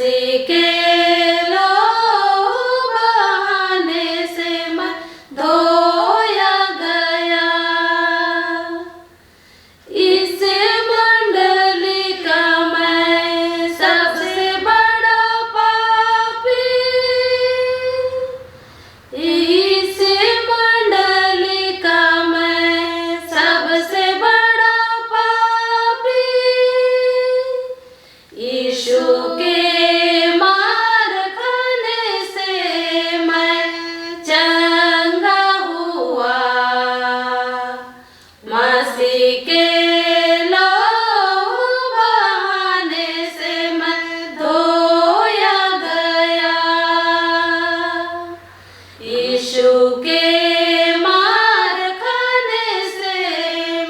मसीह के लहू बहाने से मैं धोया गया। इस मंडली का मैं सबसे बड़ा पापी, इस मंडली का मैं सबसे बड़ा पापी, यीशु के मार खाने से मैं चंगा हुआ। मसीह के लहू बहाने से मैं धोया गया। यीशु के मार खाने से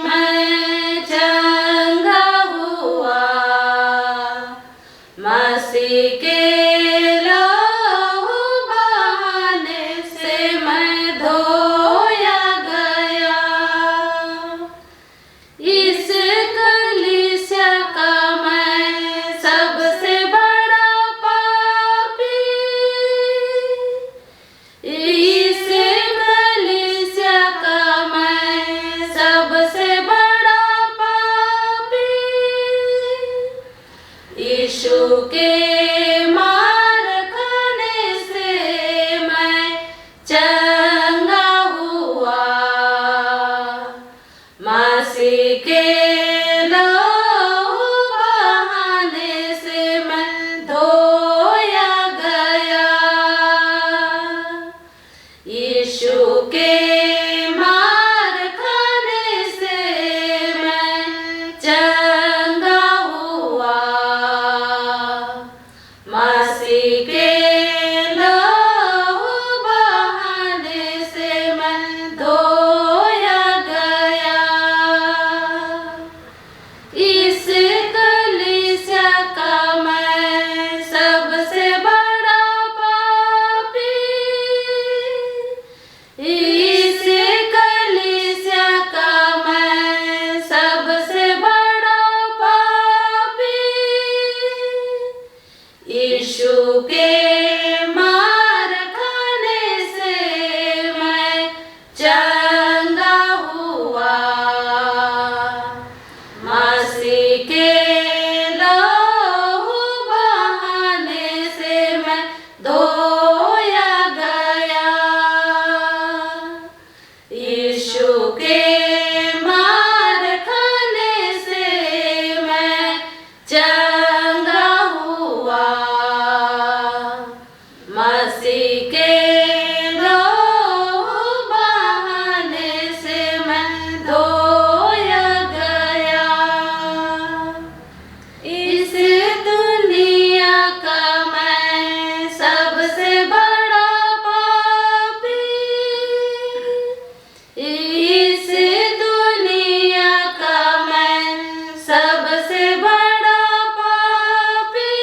मैं चंगा हुआ। मसीह के लहू बहाने से मैं धोया गया। इस कलीसिया का मैं सबसे बड़ा पापी, इस कलीसिया का मैं सबसे बड़ा पापी, यीशु के मार खाने से मैं चंगा हुआ। मसीह के लहू बहाने से मैं धोया गया। यीशु के मार खाने से मैं चंगा हुआ। मसीह के लहू बहाने से मैं धोया गया। इस कलीसिया का मैं सबसे बड़ा पापी, इस कलीसिया का मैं सबसे बड़ा पापी, यीशु के मार खाने से मैं चंगा हुआ। मसीह के लहू बहाने से मैं धोया गया। यीशु के मार खाने से मैं चंगा हुआ। मसीह के लहू बहाने से मैं धोया गया। इस दुनिया का मैं सबसे बड़ा पापी, इस दुनिया का मैं सबसे बड़ा पापी,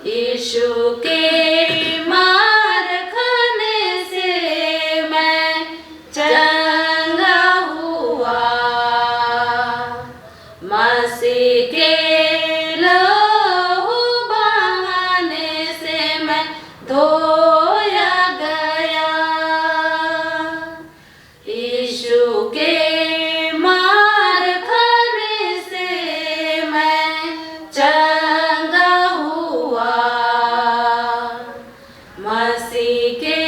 यीशु के मार खाने से मैं चंगा हुआ। मसीह के लहू बहाने से मैं धोया गया। यीशु के मार खाने से मैं चंगा हुआ। मसीह के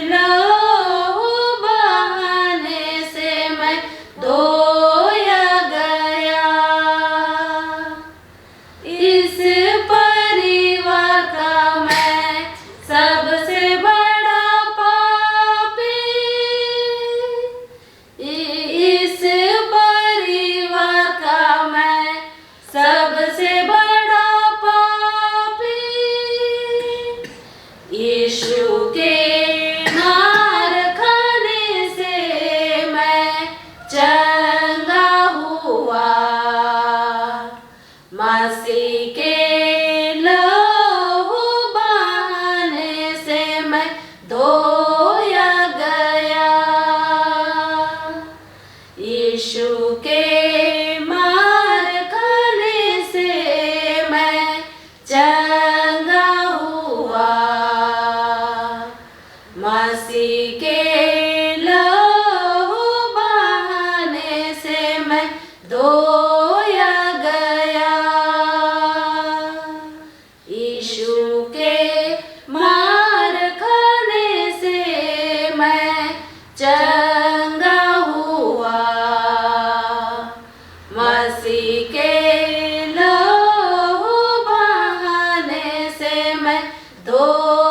लहू बहाने से मैं धोया गया। इस परिवार का मैं सबसे बड़ा पापी, इस परिवार का मैं सबसे बड़ा पापी, यीशु के मार खाने से मैं चंगा हुआ। मसीह के लहू बहाने से मैं धोया गया। यीशु के मार खाने से मैं मैं धोया